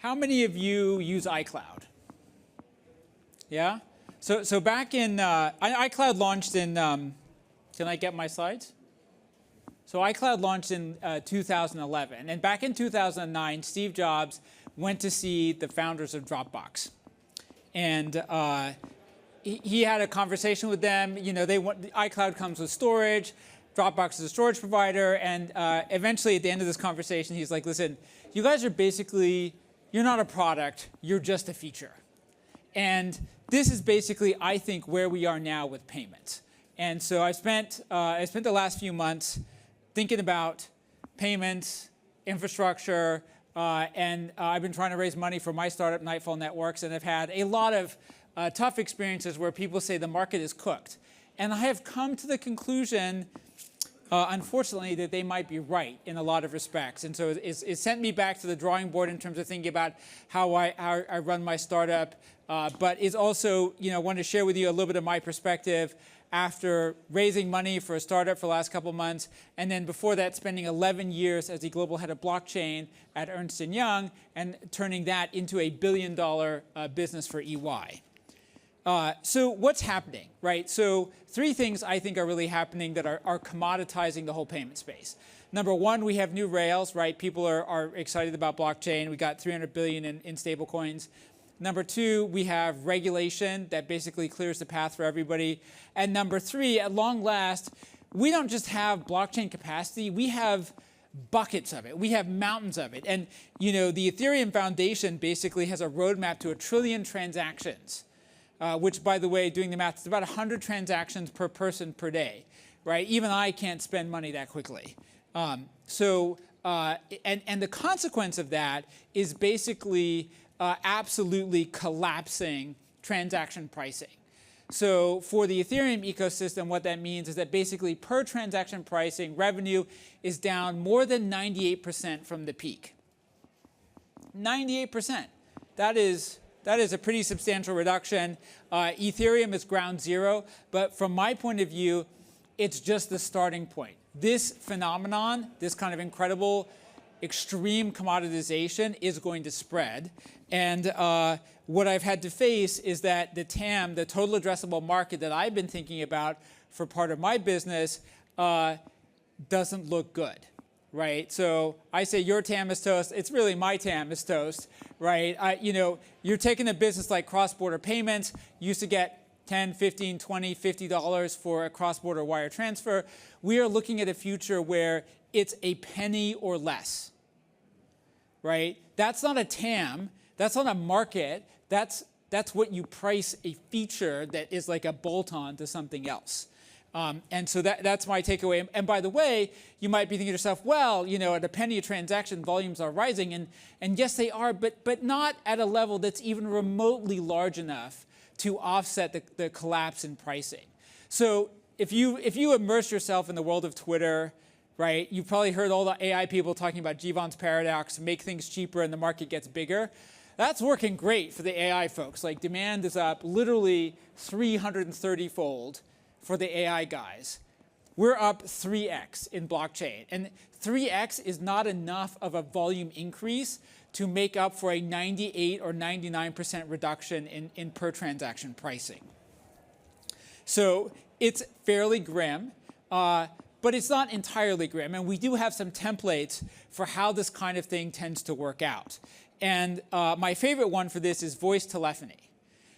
How many of you use iCloud? Yeah? So back in, iCloud launched in, can I get my slides? So iCloud launched in 2011. And back in 2009, Steve Jobs went to see the founders of Dropbox. And he had a conversation with them. You know, iCloud comes with storage. Dropbox is a storage provider. And eventually, at the end of this conversation, he's like, listen, you guys are basically, you're not a product. You're just a feature. And this is basically, I think, where we are now with payments. And so I spent the last few months thinking about payments, infrastructure, and I've been trying to raise money for my startup, Nightfall Networks, and I've had a lot of tough experiences where people say the market is cooked. And I have come to the conclusion, unfortunately, that they might be right in a lot of respects. And so it sent me back to the drawing board in terms of thinking about how I run my startup, but it's also, want to share with you a little bit of my perspective after raising money for a startup for the last couple of months, and then before that, spending 11 years as the global head of blockchain at Ernst & Young, and turning that into a billion-dollar business for EY. So what's happening, right? So three things I think are really happening that are commoditizing the whole payment space. Number one, we have new rails, right? People are excited about blockchain. We got 300 billion in stablecoins. Number two, we have regulation that basically clears the path for everybody. And number three, at long last, we don't just have blockchain capacity, we have buckets of it. We have mountains of it. And the Ethereum Foundation basically has a roadmap to 1 trillion transactions, which, by the way, doing the math, it's about 100 transactions per person per day, right? Even I can't spend money that quickly. And the consequence of that is basically absolutely collapsing transaction pricing. So for the Ethereum ecosystem, what that means is that basically per transaction pricing, revenue is down more than 98% from the peak. 98%. That is a pretty substantial reduction. Ethereum is ground zero, but from my point of view, it's just the starting point. This phenomenon, this kind of incredible extreme commoditization is going to spread. And what I've had to face is that the TAM, the total addressable market that I've been thinking about for part of my business, doesn't look good, right? So I say your TAM is toast. It's really my TAM is toast, right? You're taking a business like cross-border payments. You used to get $10, $15, $20, $50 for a cross-border wire transfer. We are looking at a future where it's a penny or less, right? That's not a TAM. That's not a market. That's what you price a feature that is like a bolt-on to something else. And so that's my takeaway. And by the way, you might be thinking to yourself, well, at a penny a transaction, volumes are rising. And yes, they are, but not at a level that's even remotely large enough to offset the collapse in pricing. So if you immerse yourself in the world of Twitter, right, you've probably heard all the AI people talking about Jevons paradox, make things cheaper and the market gets bigger. That's working great for the AI folks. Like demand is up literally 330-fold for the AI guys. We're up 3x in blockchain. And 3x is not enough of a volume increase to make up for a 98 or 99% reduction in per transaction pricing. So it's fairly grim, but it's not entirely grim. And we do have some templates for how this kind of thing tends to work out. And my favorite one for this is voice telephony.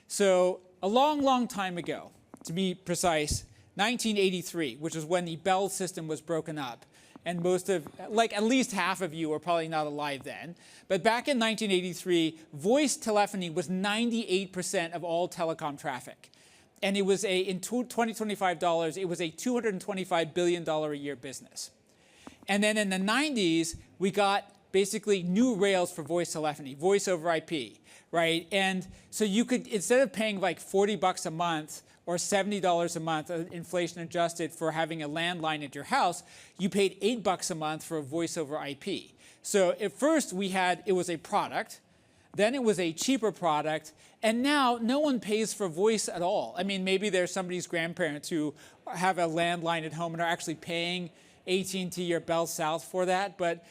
So a long, long time ago, to be precise, 1983, which is when the Bell system was broken up. And at least half of you were probably not alive then. But back in 1983, voice telephony was 98% of all telecom traffic. And it was in 2025 dollars, it was a $225 billion a year business. And then in the 90s, we got basically new rails for voice telephony, voice over IP, right? And so you could, instead of paying like $40 a month or $70 a month, inflation adjusted, for having a landline at your house, you paid $8 a month for a voice over IP. So at first it was a product, then it was a cheaper product, and now no one pays for voice at all. I mean, maybe there's somebody's grandparents who have a landline at home and are actually paying AT&T or Bell South for that, but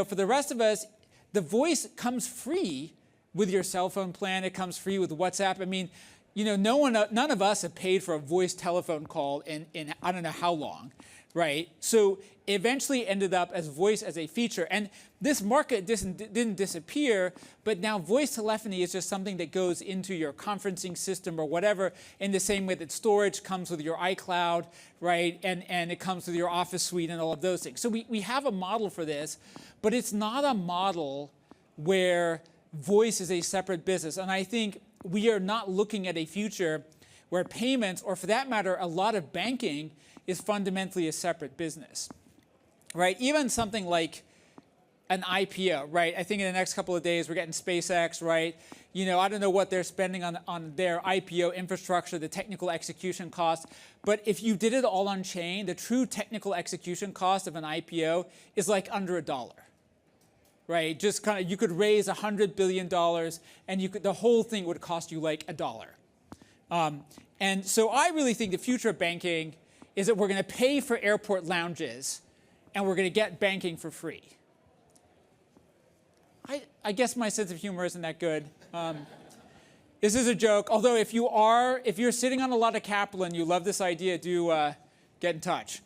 for the rest of us, the voice comes free with your cell phone plan. It comes free with WhatsApp. I mean, none of us have paid for a voice telephone call in I don't know how long, right? So eventually ended up as voice as a feature. And this market didn't disappear, but now voice telephony is just something that goes into your conferencing system or whatever, in the same way that storage comes with your iCloud, right? And it comes with your Office suite and all of those things. So we have a model for this, but it's not a model where voice is a separate business. And I think we are not looking at a future where payments, or for that matter, a lot of banking, is fundamentally a separate business, right? Even something like an IPO, right? I think in the next couple of days we're getting SpaceX, right? I don't know what they're spending on their IPO infrastructure, the technical execution cost, but if you did it all on chain, the true technical execution cost of an IPO is like under $1. Right, just kind of, you could raise $100 billion, and the whole thing would cost you like $1. And so I really think the future of banking is that we're going to pay for airport lounges, and we're going to get banking for free. I guess my sense of humor isn't that good. This is a joke. Although if you're sitting on a lot of capital and you love this idea, do get in touch.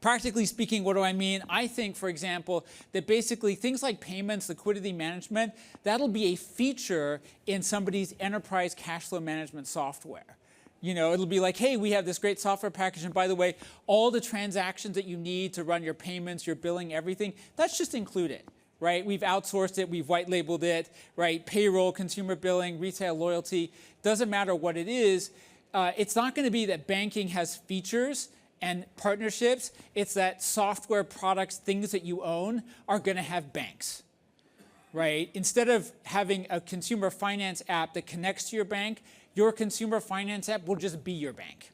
Practically speaking, what do I mean? I think, for example, that basically things like payments, liquidity management, that'll be a feature in somebody's enterprise cash flow management software. It'll be like, hey, we have this great software package, and by the way, all the transactions that you need to run your payments, your billing, everything, that's just included, right? We've outsourced it, we've white labeled it, right? Payroll, consumer billing, retail loyalty, doesn't matter what it is. It's not going to be that banking has features and partnerships. It's that software products, things that you own, are going to have banks, right? Instead of having a consumer finance app that connects to your bank, your consumer finance app will just be your bank.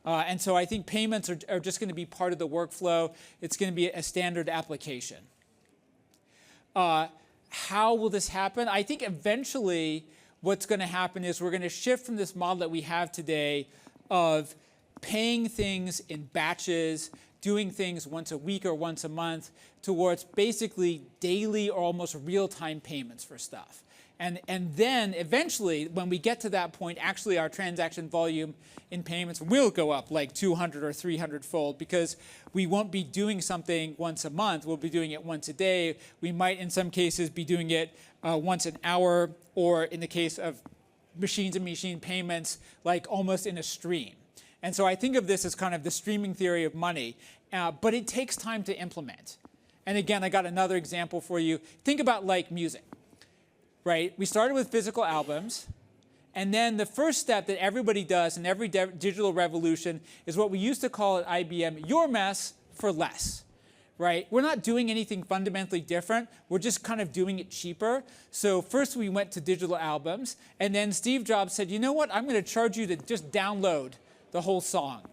And so I think payments are just going to be part of the workflow. It's going to be a standard application. How will this happen? I think eventually what's going to happen is we're going to shift from this model that we have today of paying things in batches, doing things once a week or once a month, towards basically daily or almost real-time payments for stuff. And then eventually, when we get to that point, actually our transaction volume in payments will go up like 200 or 300-fold, because we won't be doing something once a month. We'll be doing it once a day. We might, in some cases, be doing it once an hour, or in the case of machine-to-machine payments, like almost in a stream. And so I think of this as kind of the streaming theory of money, but it takes time to implement. And again, I got another example for you. Think about like music, right? We started with physical albums, and then the first step that everybody does in every digital revolution is what we used to call at IBM, your mess for less, right? We're not doing anything fundamentally different. We're just kind of doing it cheaper. So first we went to digital albums, and then Steve Jobs said, you know what? I'm going to charge you to just download the whole song.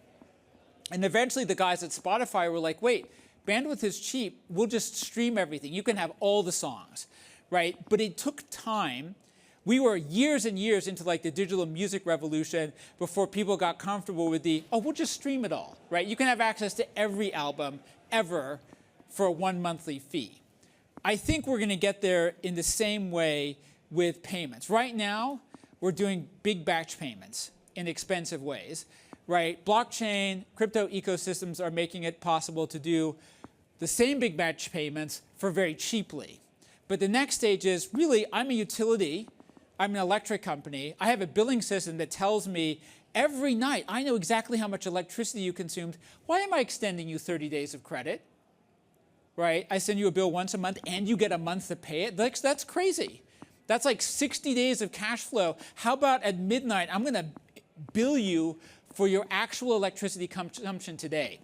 And eventually the guys at Spotify were like, wait, bandwidth is cheap. We'll just stream everything. You can have all the songs, right? But it took time. We were years and years into like the digital music revolution before people got comfortable with we'll just stream it all, right? You can have access to every album ever for a 1 monthly fee. I think we're going to get there in the same way with payments. Right now, we're doing big batch payments in expensive ways, right? Blockchain, crypto ecosystems are making it possible to do the same big batch payments for very cheaply. But the next stage is, really, I'm a utility. I'm an electric company. I have a billing system that tells me every night, I know exactly how much electricity you consumed. Why am I extending you 30 days of credit? Right? I send you a bill once a month, and you get a month to pay it. That's crazy. That's like 60 days of cash flow. How about at midnight, I'm going to bill you for your actual electricity consumption today?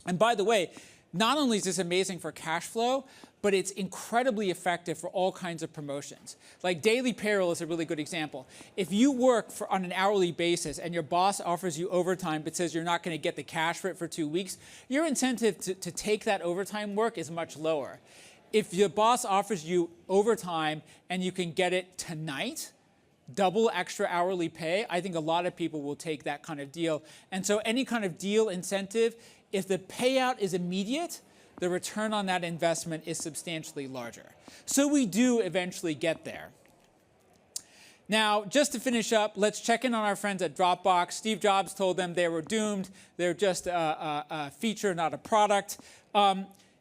And by the way, not only is this amazing for cash flow, but it's incredibly effective for all kinds of promotions. Like daily payroll is a really good example. If you work on an hourly basis and your boss offers you overtime but says you're not going to get the cash for it for 2 weeks, your incentive to take that overtime work is much lower. If your boss offers you overtime and you can get it tonight, double extra hourly pay, I think a lot of people will take that kind of deal. And so any kind of deal incentive, if the payout is immediate, the return on that investment is substantially larger. So we do eventually get there. Now, just to finish up, let's check in on our friends at Dropbox. Steve Jobs told them they were doomed. They're just a feature, not a product.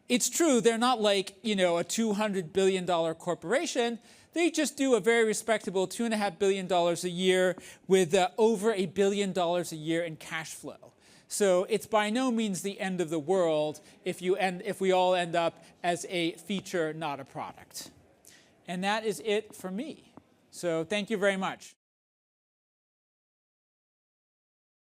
It's true, they're not like, a $200 billion corporation. They just do a very respectable $2.5 billion a year with over $1 billion a year in cash flow. So it's by no means the end of the world if we all end up as a feature, not a product. And that is it for me. So thank you very much.